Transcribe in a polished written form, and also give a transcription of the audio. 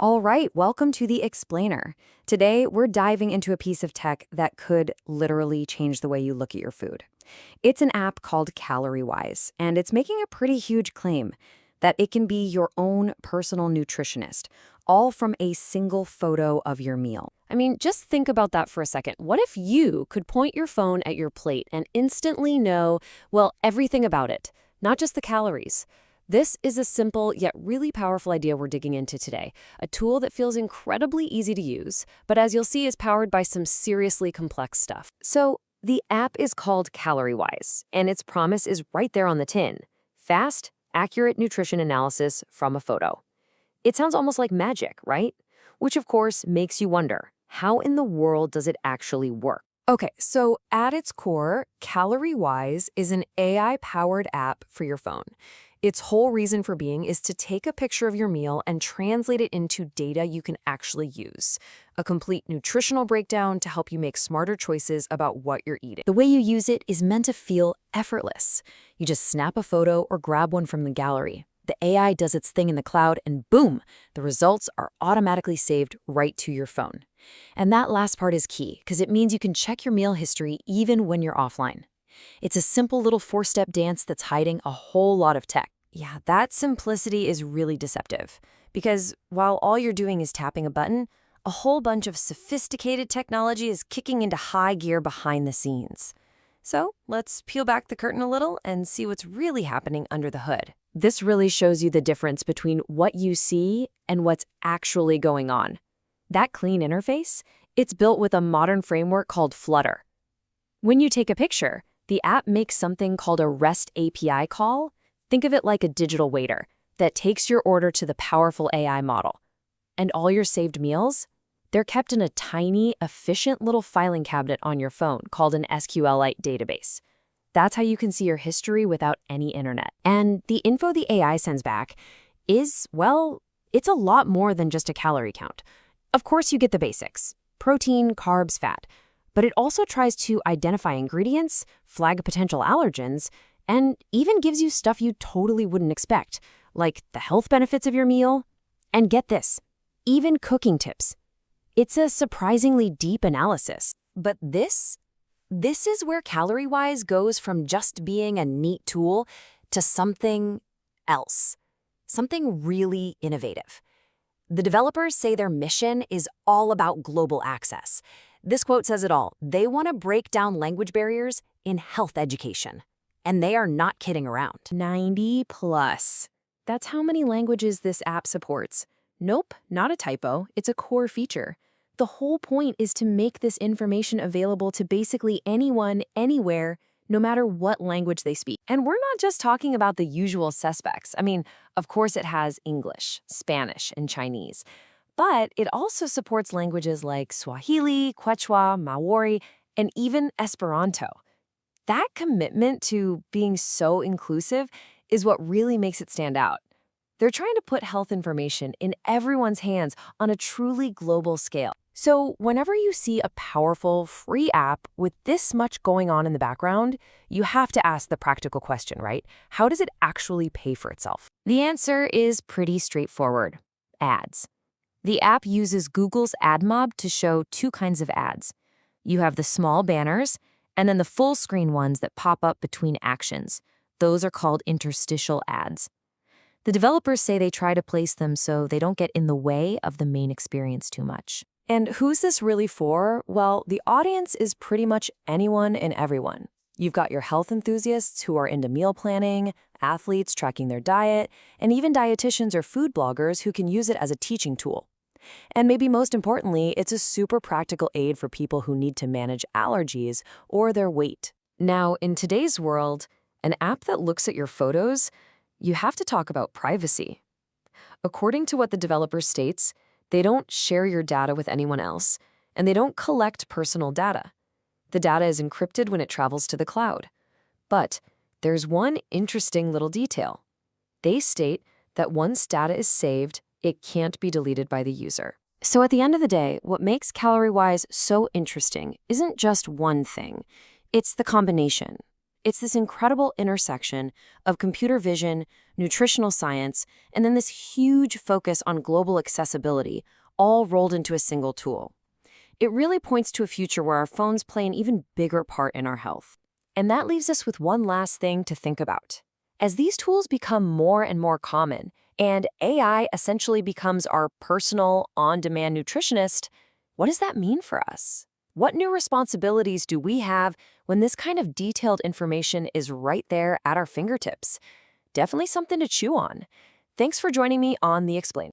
All right, welcome to the Explainer. Today, we're diving into a piece of tech that could literally change the way you look at your food. It's an app called CalorieWise, and it's making a pretty huge claim that it can be your own personal nutritionist, all from a single photo of your meal. I mean, just think about that for a second. What if you could point your phone at your plate and instantly know, well, everything about it, not just the calories? This is a simple yet really powerful idea we're digging into today, a tool that feels incredibly easy to use, but as you'll see is powered by some seriously complex stuff. So the app is called CalorieWise, and its promise is right there on the tin. Fast, accurate nutrition analysis from a photo. It sounds almost like magic, right? Which of course makes you wonder, how in the world does it actually work? Okay, so at its core, CalorieWise is an AI-powered app for your phone. Its whole reason for being is to take a picture of your meal and translate it into data you can actually use. A complete nutritional breakdown to help you make smarter choices about what you're eating. The way you use it is meant to feel effortless. You just snap a photo or grab one from the gallery. The AI does its thing in the cloud and boom, the results are automatically saved right to your phone. And that last part is key because it means you can check your meal history even when you're offline. It's a simple little four-step dance that's hiding a whole lot of tech. Yeah, that simplicity is really deceptive. Because while all you're doing is tapping a button, a whole bunch of sophisticated technology is kicking into high gear behind the scenes. So let's peel back the curtain a little and see what's really happening under the hood. This really shows you the difference between what you see and what's actually going on. That clean interface, it's built with a modern framework called Flutter. When you take a picture, the app makes something called a REST API call. Think of it like a digital waiter that takes your order to the powerful AI model. And all your saved meals, they're kept in a tiny, efficient little filing cabinet on your phone called an SQLite database. That's how you can see your history without any internet. And the info the AI sends back is, well, it's a lot more than just a calorie count. Of course, you get the basics: protein, carbs, fat. But it also tries to identify ingredients, flag potential allergens, and even gives you stuff you totally wouldn't expect, like the health benefits of your meal. And get this, even cooking tips. It's a surprisingly deep analysis. But this is where CalorieWise goes from just being a neat tool to something else, something really innovative. The developers say their mission is all about global access. This quote says it all. They want to break down language barriers in health education. And they are not kidding around. 90 plus. That's how many languages this app supports. Nope, not a typo. It's a core feature. The whole point is to make this information available to basically anyone, anywhere, no matter what language they speak. And we're not just talking about the usual suspects. I mean, of course it has English, Spanish, and Chinese. But it also supports languages like Swahili, Quechua, Maori, and even Esperanto. That commitment to being so inclusive is what really makes it stand out. They're trying to put health information in everyone's hands on a truly global scale. So whenever you see a powerful, free app with this much going on in the background, you have to ask the practical question, right? How does it actually pay for itself? The answer is pretty straightforward: ads. The app uses Google's AdMob to show two kinds of ads. You have the small banners, and then the full screen ones that pop up between actions. Those are called interstitial ads. The developers say they try to place them so they don't get in the way of the main experience too much. And who's this really for? Well, the audience is pretty much anyone and everyone. You've got your health enthusiasts who are into meal planning, athletes tracking their diet, and even dietitians or food bloggers who can use it as a teaching tool. And maybe most importantly, it's a super practical aid for people who need to manage allergies or their weight. Now, in today's world, an app that looks at your photos, you have to talk about privacy. According to what the developer states, they don't share your data with anyone else, and they don't collect personal data. The data is encrypted when it travels to the cloud. But there's one interesting little detail. They state that once data is saved, it can't be deleted by the user. So at the end of the day, what makes CalorieWise so interesting isn't just one thing. It's the combination. It's this incredible intersection of computer vision, nutritional science, and then this huge focus on global accessibility, all rolled into a single tool. It really points to a future where our phones play an even bigger part in our health. And that leaves us with one last thing to think about. As these tools become more and more common, and AI essentially becomes our personal, on-demand nutritionist, what does that mean for us? What new responsibilities do we have when this kind of detailed information is right there at our fingertips? Definitely something to chew on. Thanks for joining me on The Explainer.